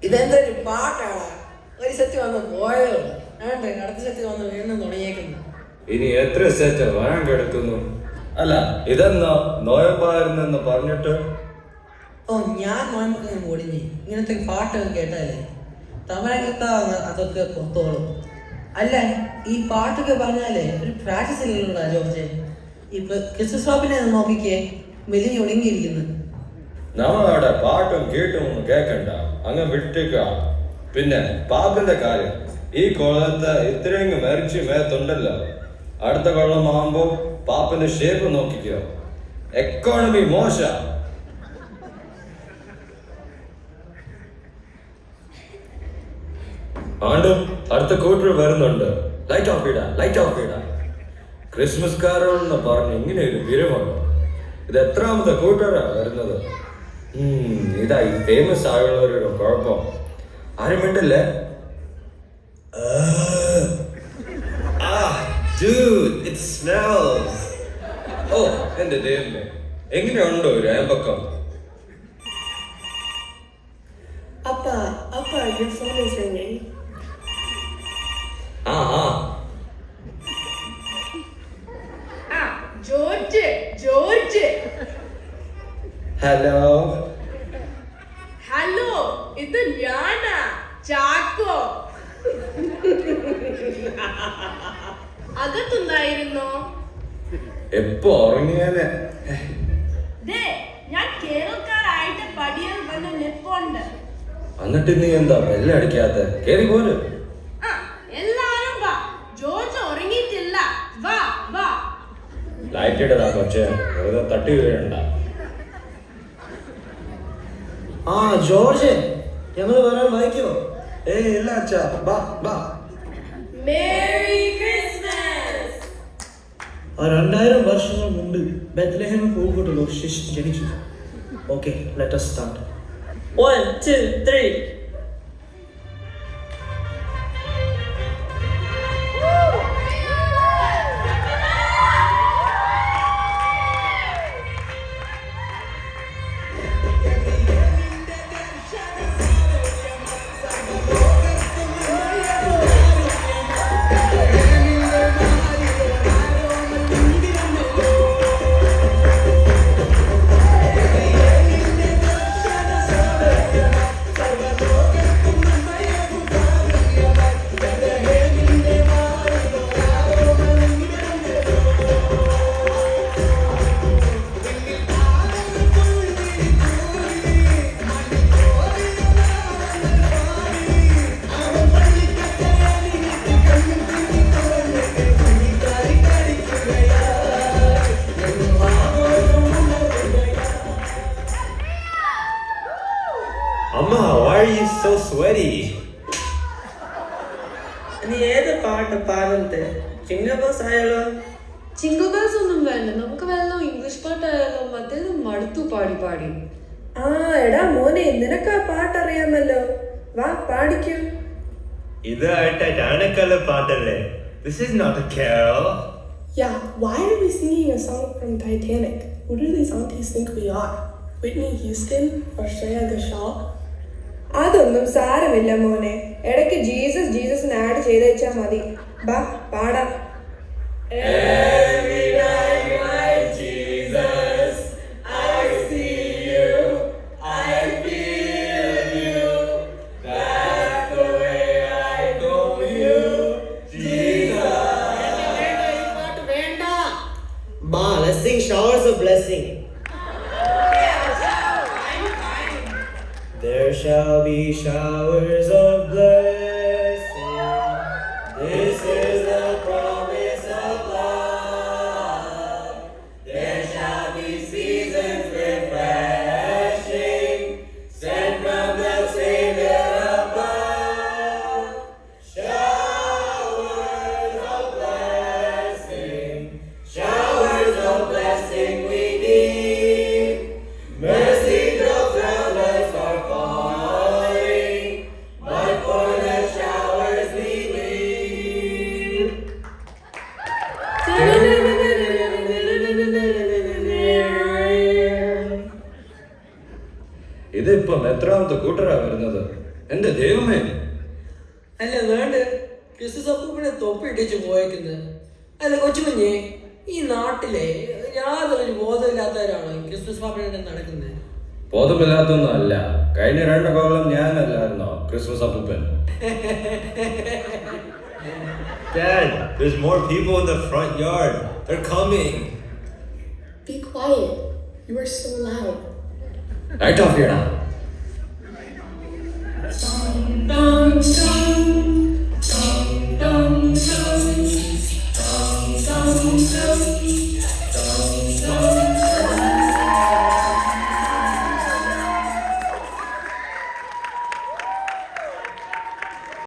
ഇതെന്തൊരു പാട്ടാണ്. ഒരു സെറ്റ് വന്ന് പോയോ അടുത്ത സെറ്റ് വന്ന് വീണ്ടും തുടങ്ങിയേക്കുന്നു. ഇനി എത്ര സെറ്റ് വാങ്ങാൻ കിടക്കുന്നു? അല്ല ഇതെന്നാ നോയമ്പായിരുന്നെന്ന് പറഞ്ഞിട്ട്. ഓ ഞാൻ നോയമ്പൊക്കെ ഒടിഞ്ഞ് ഇങ്ങനത്തെ പാട്ടൊക്കെ കേട്ടാലേ തമരകത്താ അതൊക്കെ പുറത്തോളും. അല്ല ഈ പാട്ടൊക്കെ പറഞ്ഞാലേ ഒരു പ്രാക്ടീസ് ഇല്ലല്ലോടാ ജോർജ്. ഇപ്പൊ ക്രിസ്മസ് ഷോപ്പിനെ നോക്കിക്കേ മെലിഞ്ഞ് ഒടുങ്ങിയിരിക്കുന്നു. നമ്മളവിടെ പാട്ടും കേട്ടും ഒന്നും കേക്കണ്ട, അങ്ങ് വിട്ടേക്ക. പിന്നെ പാപ്പിന്റെ കാര്യം, ഈ കൊള്ളത്തെ ഇത്രയും മരിച്ച് മേത്തുണ്ടല്ലോ, അടുത്ത കൊള്ളമാകുമ്പോ പാപ്പിന്റെ ഷേപ്പ് നോക്കിക്കോ. എക്കോണമി മോശ. ആണ്ടും അടുത്ത കൂട്ടർ വരുന്നുണ്ട്. ലൈറ്റ് ഓഫ് ഇടാ, ലൈറ്റ് ഓഫ് ഇടാ. ക്രിസ്മസ് കാരോളെന്ന് പറഞ്ഞ് ഇങ്ങനെ ഒരു വിരമാണ്. ഇത് എത്രാമത്തെ കൂട്ടരാ വരുന്നത്? ഇതായി ഫേമസ് ആയുള്ളവരുടെ കുഴപ്പം. ആരും മിണ്ടല്ലേ? ഓ എന്റെ ദൈവമേ, എങ്ങനെയുണ്ടോ ഒരു അയമ്പക്കം? Appa, your phone is ringing. George. Hello. Hello, ഇത് ഞാനാ ചാക്കോ. അകത്തുണ്ടായിരുന്നോ? എപ്പോ ഉറങ്ങിയാലേ? ഞാൻ കേരളക്കാരായിട്ട് പടിയൽ വന്ന് നിപ്പുണ്ട്. എന്നിട്ട് നീ എന്താ ബെല്ലടിക്കാത്ത? കേറി പോര്. എല്ലാരും വാ, ജോർജ് ഉറങ്ങിയിട്ടില്ല. വാ. ലൈറ്റ് ഇടതാ കൊച്ചേ, വെറുതെ തട്ടി വീഴണ്ട. ജോർജ് ഞങ്ങൾ വരാൻ വായിക്കോ? ഇല്ല അച്ഛാ, ബാ. Merry Christmas. 2000 വർഷങ്ങൾ മുമ്പ് ബെത്ലഹേം പൂക്കോട്ടുള്ള ശിശു ജനിച്ചു. Okay, let us start. 1, 2, 3. Amma, why are you so sweaty? നീ ഏത് പാട്ട് പാടുന്നത്? ചിങ്ങബോസ് ആയാലോ? ചിങ്ങബോസ് ഒന്നും വേണ്ട, നമുക്ക് വല്ല ഇംഗ്ലീഷ് പാട്ടായാലോ. മറ്റേത് മടുത്തു പാടി. എടാ മോനെ, നിനക്ക് ആ പാട്ടറിയാമല്ലോ, വാ പാടിക്കൂ. ഇത് ടൈറ്റാനിക്കല്ല പാട്ടല്ലേ? This is not a carol. Yeah, why are we singing a song from Titanic? Who do these aunties think we are? Whitney Houston or Shreya Ghoshal? അതൊന്നും സാരമില്ല മോനെ, ഇടയ്ക്ക് ജീസസ് ആഡ് ചെയ്ത് വെച്ചാ മതി. ബാ പാടാം. Let's sing showers of blessing. There shall be showers of blessing. This is the promise of love. There shall be seasons refreshing, sent from the Savior above. Showers of blessing we need. Mercy drops round us are falling, but for the showers we need. ഇതിപ്പം എത്രാമത്തെ കൂട്ടരാ വരുന്നത്? എന്റെ ദൈവമേ. അല്ല വേണ്ട, Christmas അപ്പൂപ്പനെ തൊപ്പി ഇട്ടിച്ച് പോയേക്കുന്നത്. അല്ല കൊച്ചുകുഞ്ഞെ, ഈ നാട്ടിലെ യാതൊരു ബോധമില്ലാത്തവരാണോ ഈ ക്രിസ്മസ് പാപ്പനെ നടക്കുന്നത്? ബോധമില്ലാത്തൊന്നും അല്ല. കഴിഞ്ഞ 2 കൊല്ലം ഞാനല്ലായിരുന്നോ ക്രിസ്മസ് അപ്പൂപ്പൻ? Dad, there's more people in the front yard. They're coming. Be quiet. You are so loud. Light off ചെയ്യടാ.